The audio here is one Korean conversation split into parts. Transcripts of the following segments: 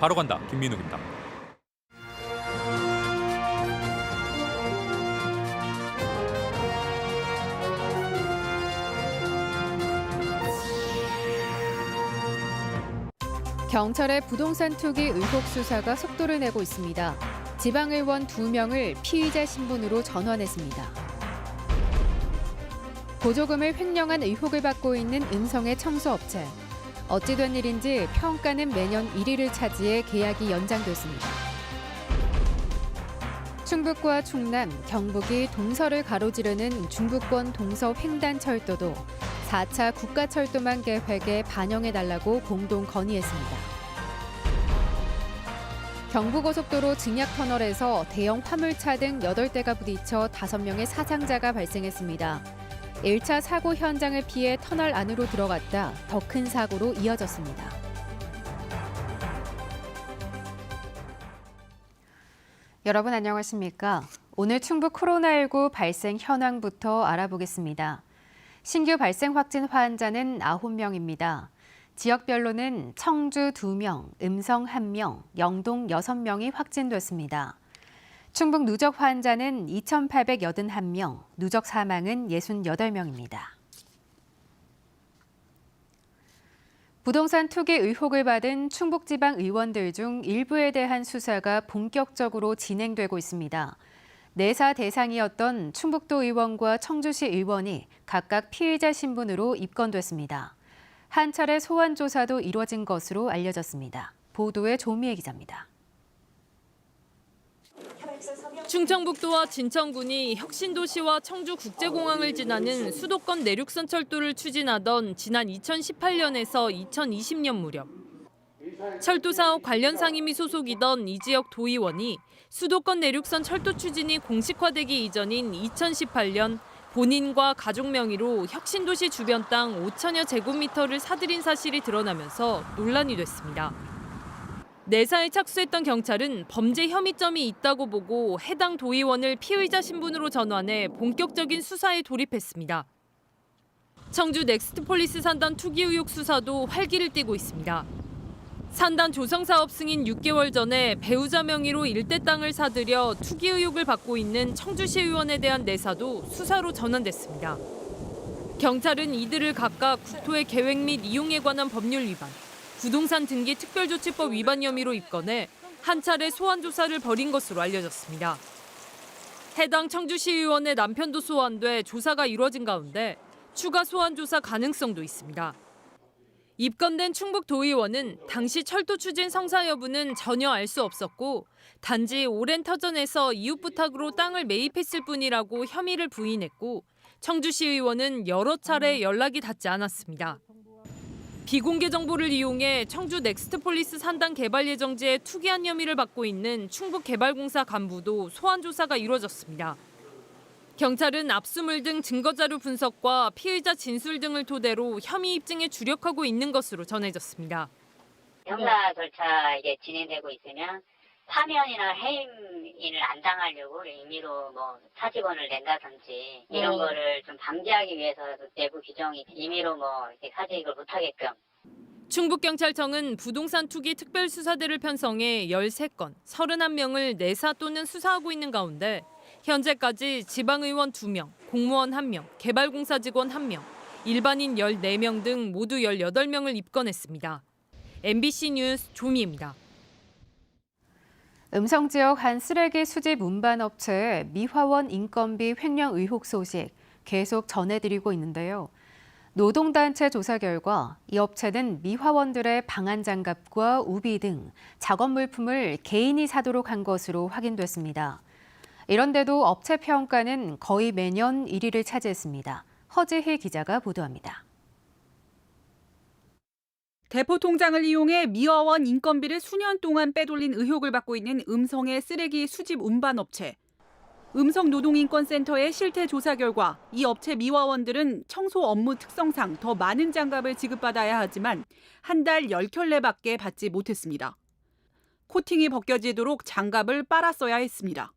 바로 간다 김민욱입니다. 경찰의 부동산 투기 의혹 수사가 속도를 내고 있습니다. 지방의원 2명을 피의자 신분으로 전환했습니다. 보조금을 횡령한 의혹을 받고 있는 음성의 청소업체. 어찌 된 일인지 평가는 매년 1위를 차지해 계약이 연장됐습니다. 충북과 충남, 경북이 동서를 가로지르는 중부권 동서 횡단철도도 4차 국가철도망 계획에 반영해달라고 공동 건의했습니다. 경부고속도로 증약터널에서 대형 화물차 등 8대가 부딪혀 5명의 사상자가 발생했습니다. 1차 사고 현장을 피해 터널 안으로 들어갔다 더 큰 사고로 이어졌습니다. 여러분 안녕하십니까? 오늘 충북 코로나19 발생 현황부터 알아보겠습니다. 신규 발생 확진 환자는 9명입니다. 지역별로는 청주 2명, 음성 1명, 영동 6명이 확진됐습니다. 충북 누적 환자는 2,881명, 누적 사망은 68명입니다. 부동산 투기 의혹을 받은 충북지방 의원들 중 일부에 대한 수사가 본격적으로 진행되고 있습니다. 내사 대상이었던 충북도 의원과 청주시 의원이 각각 피의자 신분으로 입건됐습니다. 한 차례 소환 조사도 이뤄진 것으로 알려졌습니다. 보도에 조미애 기자입니다. 충청북도와 진천군이 혁신도시와 청주국제공항을 지나는 수도권 내륙선 철도를 추진하던 지난 2018년에서 2020년 무렵 철도 사업 관련 상임위 소속이던 이 지역 도의원이 수도권 내륙선 철도 추진이 공식화되기 이전인 2018년 본인과 가족 명의로 혁신도시 주변 땅 5천여 제곱미터를 사들인 사실이 드러나면서 논란이 됐습니다. 내사에 착수했던 경찰은 범죄 혐의점이 있다고 보고 해당 도의원을 피의자 신분으로 전환해 본격적인 수사에 돌입했습니다. 청주 넥스트폴리스 산단 투기 의혹 수사도 활기를 띠고 있습니다. 산단 조성 사업 승인 6개월 전에 배우자 명의로 일대 땅을 사들여 투기 의혹을 받고 있는 청주시 의원에 대한 내사도 수사로 전환됐습니다. 경찰은 이들을 각각 국토의 계획 및 이용에 관한 법률 위반, 부동산 등기 특별조치법 위반 혐의로 입건해 한 차례 소환 조사를 벌인 것으로 알려졌습니다. 해당 청주시 의원의 남편도 소환돼 조사가 이뤄진 가운데 추가 소환 조사 가능성도 있습니다. 입건된 충북도의원은 당시 철도 추진 성사 여부는 전혀 알 수 없었고 단지 오랜 터전에서 이웃 부탁으로 땅을 매입했을 뿐이라고 혐의를 부인했고 청주시 의원은 여러 차례 연락이 닿지 않았습니다. 비공개 정보를 이용해 청주 넥스트폴리스 산단 개발 예정지에 투기한 혐의를 받고 있는 충북개발공사 간부도 소환 조사가 이뤄졌습니다. 경찰은 압수물 등 증거자료 분석과 피의자 진술 등을 토대로 혐의 입증에 주력하고 있는 것으로 전해졌습니다. 형사 절차 이게 진행되고 있으면 파면이나 해임을 안 당하려고 임의로 사직원을 낸다든지 이런 거를 좀 방지하기 위해서 내부 규정이 임의로 이렇게 사직을 못하게끔. 충북경찰청은 부동산 투기 특별수사대를 편성해 13건, 31명을 내사 또는 수사하고 있는 가운데 현재까지 지방의원 2명, 공무원 1명, 개발공사 직원 1명, 일반인 14명 등 모두 18명을 입건했습니다. MBC 뉴스 조미입니다. 음성 지역 한 쓰레기 수집 운반업체의 미화원 인건비 횡령 의혹 소식 계속 전해드리고 있는데요. 노동단체 조사 결과 이 업체는 미화원들의 방한장갑과 우비 등 작업 물품을 개인이 사도록 한 것으로 확인됐습니다. 이런데도 업체 평가는 거의 매년 1위를 차지했습니다. 허지희 기자가 보도합니다. 대포 통장을 이용해 미화원 인건비를 수년 동안 빼돌린 의혹을 받고 있는 음성의 쓰레기 수집 운반업체. 음성노동인권센터의 실태 조사 결과 이 업체 미화원들은 청소 업무 특성상 더 많은 장갑을 지급받아야 하지만 한 달 10켤레밖에 받지 못했습니다. 코팅이 벗겨지도록 장갑을 빨았어야 했습니다.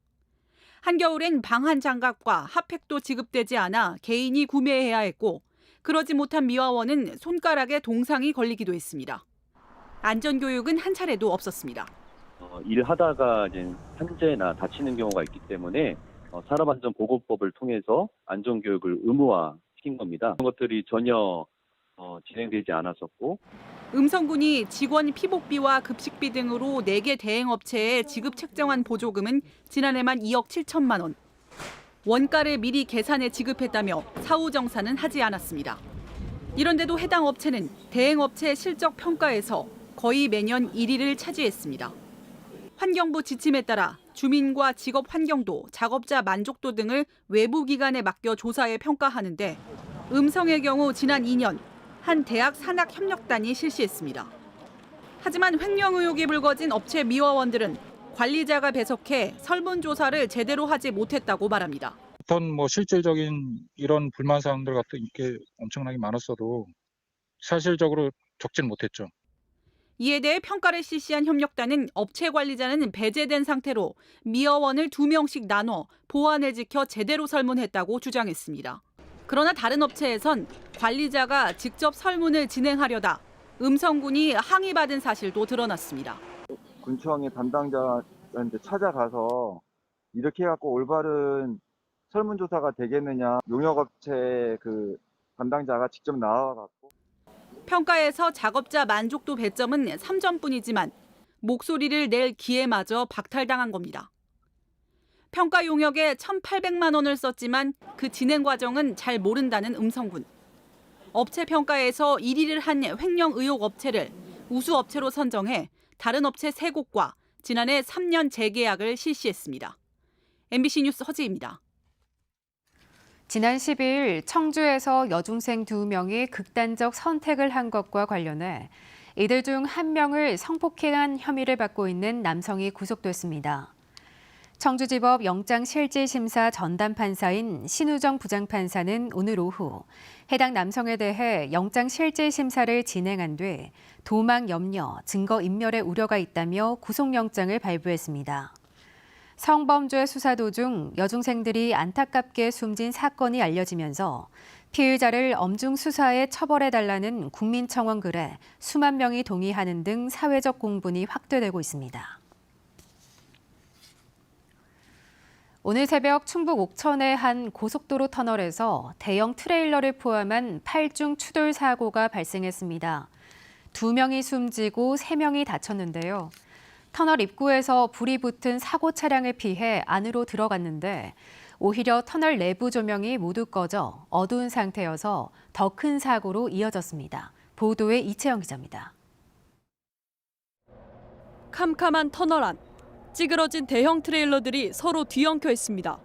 한겨울엔 방한 장갑과 핫팩도 지급되지 않아 개인이 구매해야 했고 그러지 못한 미화원은 손가락에 동상이 걸리기도 했습니다. 안전교육은 한 차례도 없었습니다. 일하다가 이제 산재나 다치는 경우가 있기 때문에 산업안전보건법을 통해서 안전교육을 의무화시킨 겁니다. 그런 것들이 전혀 진행되지 않았었고, 음성군이 직원 피복비와 급식비 등으로 4개 대행업체에 지급 책정한 보조금은 지난해만 2억 7천만 원. 원가를 미리 계산해 지급했다며 사후 정산은 하지 않았습니다. 이런데도 해당 업체는 대행업체 실적 평가에서 거의 매년 1위를 차지했습니다. 환경부 지침에 따라 주민과 직업 환경도, 작업자 만족도 등을 외부 기관에 맡겨 조사해 평가하는데 음성의 경우 지난 2년 한 대학 산학협력단이 실시했습니다. 하지만 횡령 의혹이 불거진 업체 미화원들은 관리자가 배석해 설문조사를 제대로 하지 못했다고 말합니다. 어떤 실질적인 이런 불만 사항들 같은 게 엄청나게 많았어도 사실적으로 적진 못했죠. 이에 대해 평가를 실시한 협력단은 업체 관리자는 배제된 상태로 미화원을 2명씩 나눠 보안을 지켜 제대로 설문했다고 주장했습니다. 그러나 다른 업체에선 관리자가 직접 설문을 진행하려다 음성군이 항의받은 사실도 드러났습니다. 군청의 담당자한테 찾아가서 이렇게 해갖고 올바른 설문조사가 되겠느냐, 용역업체 담당자가 직접 나와갖고. 평가에서 작업자 만족도 배점은 3점뿐이지만 목소리를 낼 기회마저 박탈당한 겁니다. 평가 용역에 1,800만 원을 썼지만 그 진행 과정은 잘 모른다는 음성군. 업체 평가에서 1위를 한 횡령 의혹 업체를 우수업체로 선정해 다른 업체 3곳과 지난해 3년 재계약을 실시했습니다. MBC 뉴스 허지입니다. 지난 10일 청주에서 여중생 2명이 극단적 선택을 한 것과 관련해 이들 중 1명을 성폭행한 혐의를 받고 있는 남성이 구속됐습니다. 청주지법 영장실질심사 전담 판사인 신우정 부장판사는 오늘 오후 해당 남성에 대해 영장실질심사를 진행한 뒤 도망 염려, 증거인멸의 우려가 있다며 구속영장을 발부했습니다. 성범죄 수사 도중 여중생들이 안타깝게 숨진 사건이 알려지면서 피의자를 엄중 수사에 처벌해달라는 국민청원 글에 수만 명이 동의하는 등 사회적 공분이 확대되고 있습니다. 오늘 새벽 충북 옥천의 한 고속도로 터널에서 대형 트레일러를 포함한 8중 추돌 사고가 발생했습니다. 2명이 숨지고 3명이 다쳤는데요. 터널 입구에서 불이 붙은 사고 차량을 피해 안으로 들어갔는데 오히려 터널 내부 조명이 모두 꺼져 어두운 상태여서 더 큰 사고로 이어졌습니다. 보도에 이채영 기자입니다. 캄캄한 터널 안. 찌그러진 대형 트레일러들이 서로 뒤엉켜 있습니다.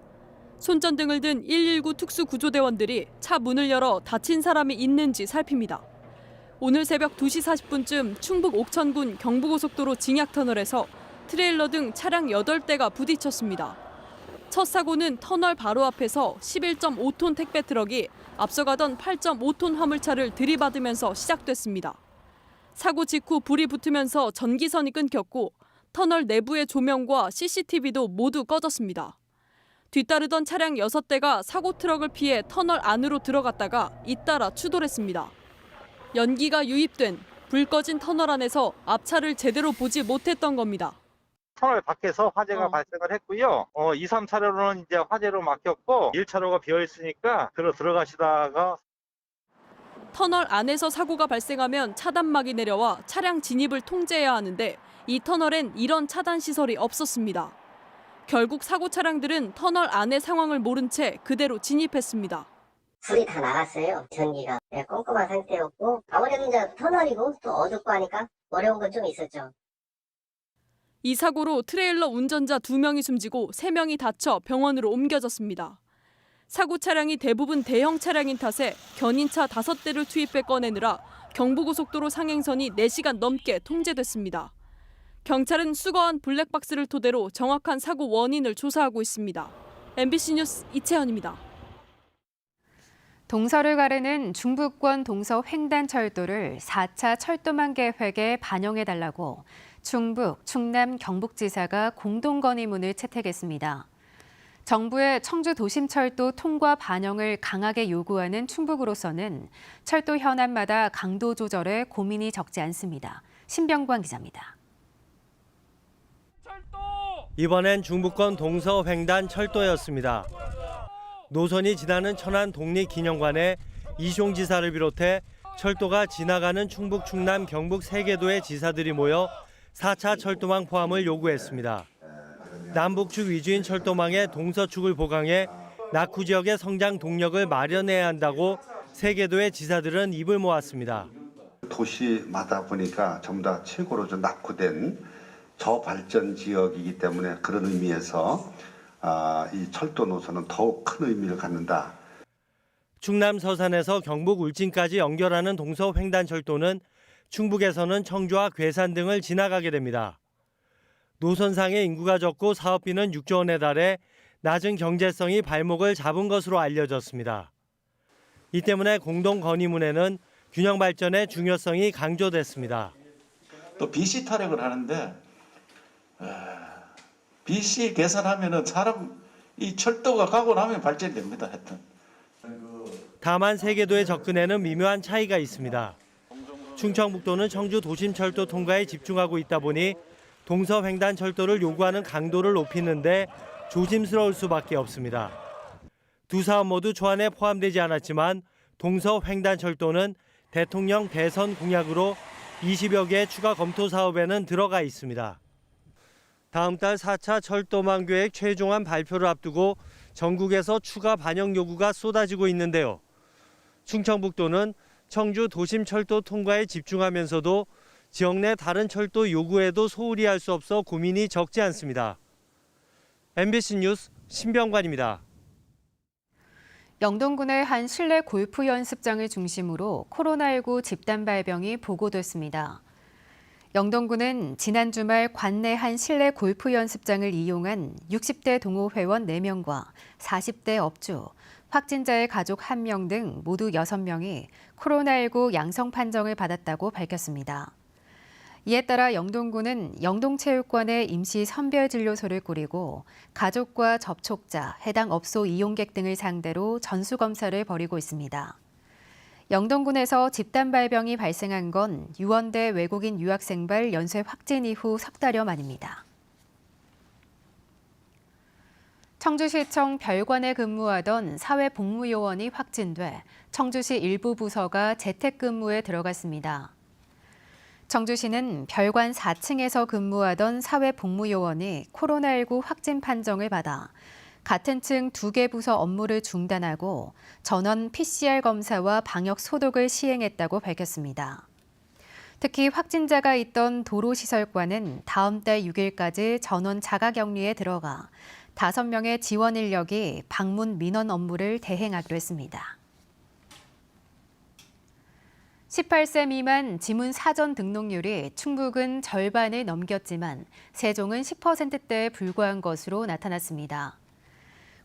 손전등을 든 119 특수구조대원들이 차 문을 열어 다친 사람이 있는지 살핍니다. 오늘 새벽 2시 40분쯤 충북 옥천군 경부고속도로 징약터널에서 트레일러 등 차량 8대가 부딪혔습니다. 첫 사고는 터널 바로 앞에서 11.5톤 택배 트럭이 앞서가던 8.5톤 화물차를 들이받으면서 시작됐습니다. 사고 직후 불이 붙으면서 전기선이 끊겼고 터널 내부의 조명과 CCTV도 모두 꺼졌습니다. 뒤따르던 차량 6대가 사고 트럭을 피해 터널 안으로 들어갔다가 잇따라 추돌했습니다. 연기가 유입된 불 꺼진 터널 안에서 앞차를 제대로 보지 못했던 겁니다. 터널 밖에서 화재가 발생을 했고요. 2, 3차로는 이제 화재로 막혔고 1차로가 비어 있으니까 들어가시다가 터널 안에서 사고가 발생하면 차단막이 내려와 차량 진입을 통제해야 하는데 이 터널엔 이런 차단 시설이 없었습니다. 결국 사고 차량들은 터널 안의 상황을 모른 채 그대로 진입했습니다. 불이 다 나갔어요. 전기가. 꼼꼼한 상태였고 아무래도 이제 터널이고 또 어둡고 하니까 어려운 건 좀 있었죠. 이 사고로 트레일러 운전자 2명이 숨지고 3명이 다쳐 병원으로 옮겨졌습니다. 사고 차량이 대부분 대형 차량인 탓에 견인차 5대를 투입해 꺼내느라 경부고속도로 상행선이 4시간 넘게 통제됐습니다. 경찰은 수거한 블랙박스를 토대로 정확한 사고 원인을 조사하고 있습니다. MBC 뉴스 이채연입니다. 동서를 가르는 중부권 동서 횡단철도를 4차 철도망 계획에 반영해달라고 충북, 충남, 경북지사가 공동건의문을 채택했습니다. 정부의 청주 도심철도 통과 반영을 강하게 요구하는 충북으로서는 철도 현안마다 강도 조절에 고민이 적지 않습니다. 신병관 기자입니다. 이번엔 중부권 동서횡단 철도였습니다. 노선이 지나는 천안 독립기념관에 이숑 지사를 비롯해 철도가 지나가는 충북, 충남, 경북 3개도의 지사들이 모여 4차 철도망 포함을 요구했습니다. 남북축 위주인 철도망의 동서축을 보강해 낙후 지역의 성장 동력을 마련해야 한다고 3개도의 지사들은 입을 모았습니다. 도시마다 보니까 전부 다 최고로 좀 낙후된 저발전 지역이기 때문에 그런 의미에서 이 철도 노선은 더욱 큰 의미를 갖는다. 충남 서산에서 경북 울진까지 연결하는 동서횡단철도는 충북에서는 청주와 괴산 등을 지나가게 됩니다. 노선상의 인구가 적고 사업비는 6조 원에 달해 낮은 경제성이 발목을 잡은 것으로 알려졌습니다. 이 때문에 공동 건의문에는 균형 발전의 중요성이 강조됐습니다. 또 BC 타력을 하는데 BC 계산하면은 이 철도가 가고 나면 발전됩니다. 하여튼. 다만 3개도의 접근에는 미묘한 차이가 있습니다. 충청북도는 청주 도심철도 통과에 집중하고 있다 보니 동서횡단철도를 요구하는 강도를 높이는데 조심스러울 수밖에 없습니다. 두 사업 모두 초안에 포함되지 않았지만 동서횡단철도는 대통령 대선 공약으로 20여 개의 추가 검토 사업에는 들어가 있습니다. 다음 달 4차 철도망 계획 최종안 발표를 앞두고 전국에서 추가 반영 요구가 쏟아지고 있는데요. 충청북도는 청주 도심철도 통과에 집중하면서도 지역 내 다른 철도 요구에도 소홀히 할 수 없어 고민이 적지 않습니다. MBC 뉴스 신병관입니다. 영동군의 한 실내 골프 연습장을 중심으로 코로나19 집단 발병이 보고됐습니다. 영동군은 지난 주말 관내 한 실내 골프 연습장을 이용한 60대 동호회원 4명과 40대 업주, 확진자의 가족 1명 등 모두 6명이 코로나19 양성 판정을 받았다고 밝혔습니다. 이에 따라 영동군은 영동체육관에 임시 선별진료소를 꾸리고 가족과 접촉자, 해당 업소 이용객 등을 상대로 전수검사를 벌이고 있습니다. 영동군에서 집단 발병이 발생한 건 유원대 외국인 유학생발 연쇄 확진 이후 석 달여 만입니다. 청주시청 별관에 근무하던 사회복무요원이 확진돼 청주시 일부 부서가 재택근무에 들어갔습니다. 청주시는 별관 4층에서 근무하던 사회복무요원이 코로나19 확진 판정을 받아 같은 층 2개 부서 업무를 중단하고 전원 PCR 검사와 방역 소독을 시행했다고 밝혔습니다. 특히 확진자가 있던 도로시설과는 다음 달 6일까지 전원 자가격리에 들어가 5명의 지원 인력이 방문 민원 업무를 대행하기로 했습니다. 18세 미만 지문 사전 등록률이 충북은 절반을 넘겼지만 세종은 10%대에 불과한 것으로 나타났습니다.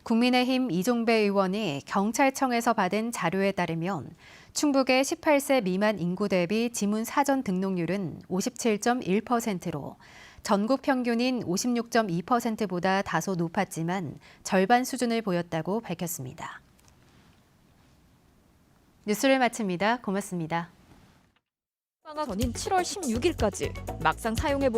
국민의힘 이종배 의원이 경찰청에서 받은 자료에 따르면 충북의 18세 미만 인구 대비 지문 사전 등록률은 57.1%로 전국 평균인 56.2%보다 다소 높았지만 절반 수준을 보였다고 밝혔습니다. 뉴스를 마칩니다. 고맙습니다. 방학 전인 7월 16일까지 막상 사용해보니